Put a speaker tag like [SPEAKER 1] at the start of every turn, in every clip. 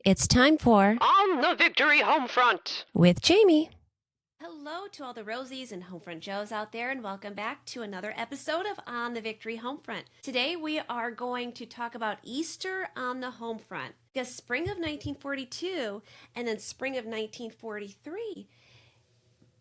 [SPEAKER 1] It's time for
[SPEAKER 2] On the Victory Homefront
[SPEAKER 1] with Jamie.
[SPEAKER 3] Hello to all the Rosies and Homefront Joes out there, and welcome back to another episode of On the Victory Homefront. Today we are going to talk about Easter on the Homefront, because spring of 1942 and then spring of 1943,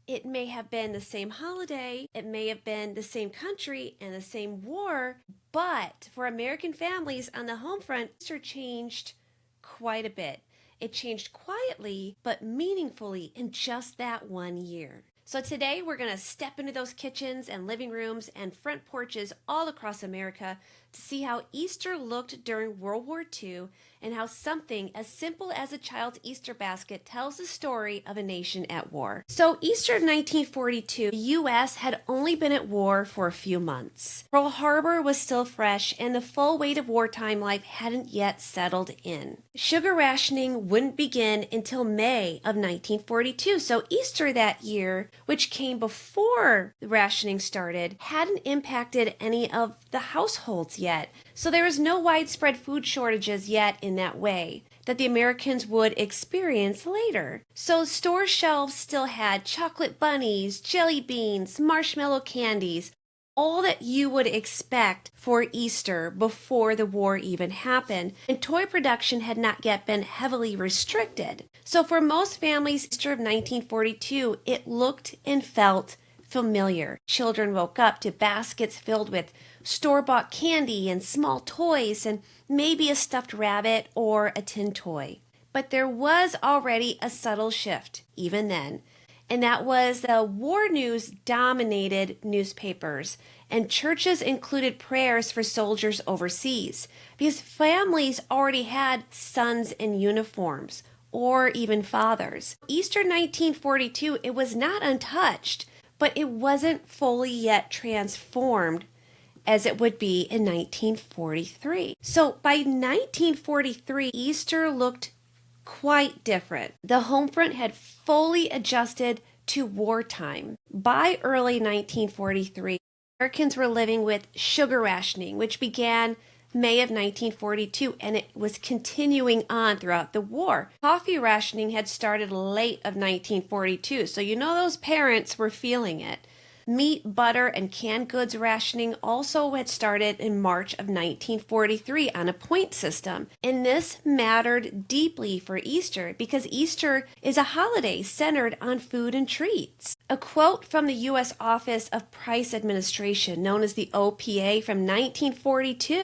[SPEAKER 3] it may have been the same holiday, it may have been the same country and the same war, but for American families on the Homefront, Easter changed quite a bit. It changed quietly but meaningfully in just that 1 year. So today we're going to step into those kitchens and living rooms and front porches all across America to see how Easter looked during World War II and how something as simple as a child's Easter basket tells the story of a nation at war. So Easter of 1942, the U.S. had only been at war for a few months. Pearl Harbor was still fresh and the full weight of wartime life hadn't yet settled in. Sugar rationing wouldn't begin until May of 1942, so Easter that year, which came before the rationing started, hadn't impacted any of the households yet. So there was no widespread food shortages yet in that way that the Americans would experience later. So store shelves still had chocolate bunnies, jelly beans, marshmallow candies, all that you would expect for Easter before the war even happened, and toy production had not yet been heavily restricted. So for most families, Easter of 1942, it looked and felt familiar. Children woke up to baskets filled with store-bought candy and small toys and maybe a stuffed rabbit or a tin toy. But there was already a subtle shift, even then, and that was the war news dominated newspapers, and churches included prayers for soldiers overseas because families already had sons in uniforms or even fathers. Easter 1942, it was not untouched, but it wasn't fully yet transformed as it would be in 1943. So by 1943, Easter looked quite different. The Homefront had fully adjusted to wartime. By early 1943, Americans were living with sugar rationing, which began May of 1942, and it was continuing on throughout the war. Coffee rationing had started late of 1942, so you know those parents were feeling it. Meat, butter, and canned goods rationing also had started in March of 1943 on a point system. And this mattered deeply for Easter because Easter is a holiday centered on food and treats. A quote from the U.S. Office of Price Administration, known as the OPA from 1942,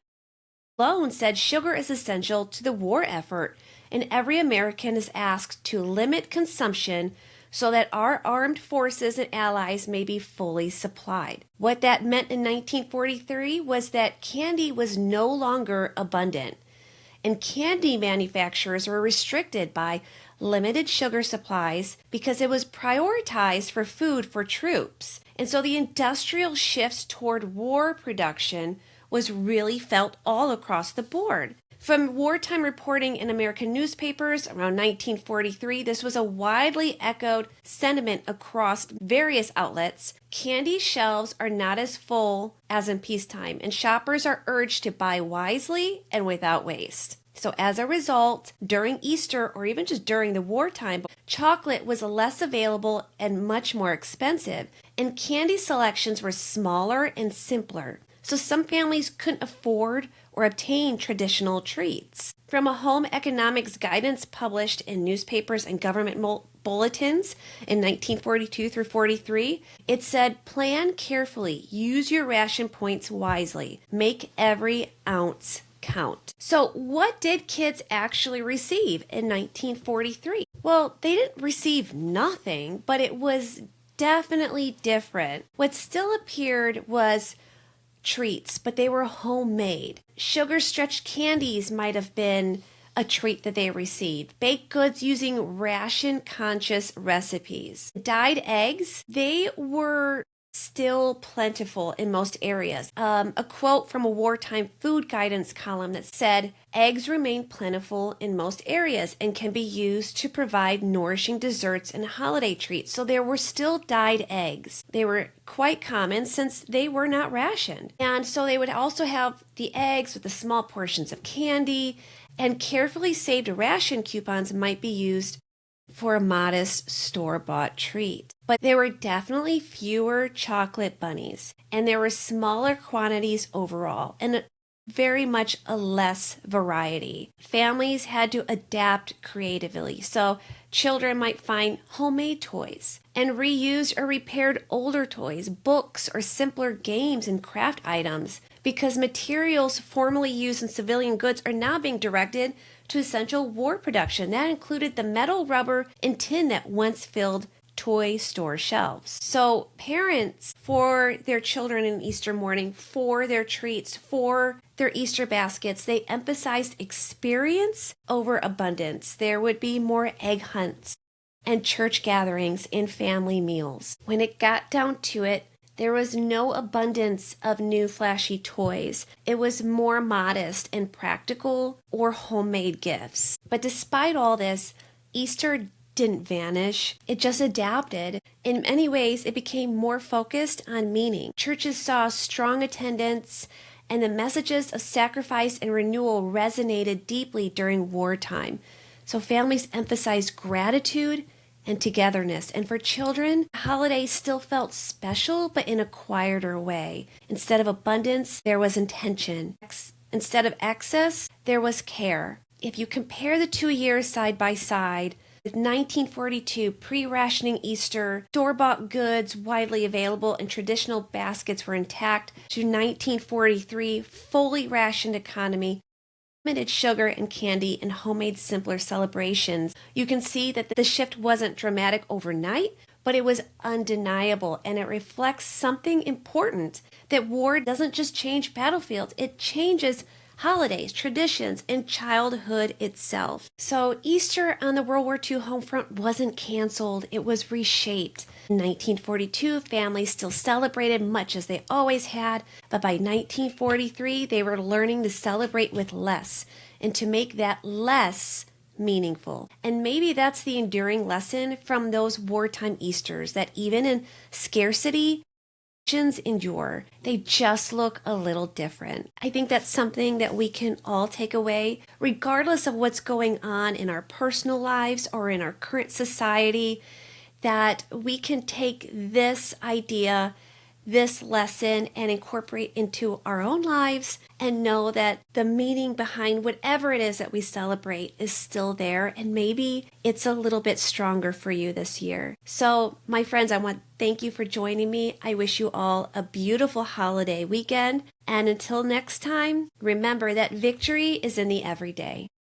[SPEAKER 3] alone said sugar is essential to the war effort, and every American is asked to limit consumption so that our armed forces and allies may be fully supplied. What that meant in 1943 was that candy was no longer abundant, and candy manufacturers were restricted by limited sugar supplies because it was prioritized for food for troops. And so the industrial shifts toward war production was really felt all across the board. From wartime reporting in American newspapers around 1943, this was a widely echoed sentiment across various outlets. Candy shelves are not as full as in peacetime, and shoppers are urged to buy wisely and without waste. So as a result, during Easter or even just during the wartime, chocolate was less available and much more expensive, and candy selections were smaller and simpler. So some families couldn't afford or obtain traditional treats. From a home economics guidance published in newspapers and government bulletins in 1942 through 43, it said, "Plan carefully, use your ration points wisely, make every ounce count." So what did kids actually receive in 1943? Well, they didn't receive nothing, but it was definitely different. What still appeared was treats, but they were homemade. Sugar stretched candies might have been a treat that they received. Baked goods using ration conscious recipes. Dyed eggs, they were still plentiful in most areas. A quote from a wartime food guidance column that said, "Eggs remain plentiful in most areas and can be used to provide nourishing desserts and holiday treats." So there were still dyed eggs. They were quite common since they were not rationed. And so they would also have the eggs with the small portions of candy And carefully saved ration coupons might be used for a modest store-bought treat. But there were definitely fewer chocolate bunnies, and there were smaller quantities overall, and very much a less variety. Families had to adapt creatively, so children might find homemade toys and reused or repaired older toys, books, or simpler games and craft items, because materials formerly used in civilian goods are now being directed to essential war production. That included the metal, rubber, and tin that once filled toy store shelves. So parents, for their children in Easter morning, for their treats, for their Easter baskets, they emphasized experience over abundance. There would be more egg hunts and church gatherings and family meals. When it got down to it, there was no abundance of new flashy toys. It was more modest and practical or homemade gifts. But despite all this, Easter didn't vanish. It just adapted. In many ways, it became more focused on meaning. Churches saw strong attendance, and the messages of sacrifice and renewal resonated deeply during wartime. So families emphasized gratitude and togetherness. And for children, the holiday still felt special, but in a quieter way. Instead of abundance, there was intention. Instead of excess, there was care. If you compare the 2 years side by side, with 1942, pre-rationing Easter, store-bought goods widely available and traditional baskets were intact, to 1943, fully rationed economy, limited sugar and candy, and homemade simpler celebrations, you can see that the shift wasn't dramatic overnight, but it was undeniable, and it reflects something important, that war doesn't just change battlefields, it changes holidays, traditions, and childhood itself. So Easter on the World War II home front wasn't canceled, it was reshaped. In 1942, families still celebrated much as they always had, but by 1943, they were learning to celebrate with less and to make that less meaningful. And maybe that's the enduring lesson from those wartime Easters, that even in scarcity, endure. They just look a little different. I think that's something that we can all take away, regardless of what's going on in our personal lives or in our current society, that we can take this idea, this lesson, and incorporate into our own lives and know that the meaning behind whatever it is that we celebrate is still there, and maybe it's a little bit stronger for you this year. So, my friends, I want to thank you for joining me. I wish you all a beautiful holiday weekend, and until next time, remember that victory is in the everyday.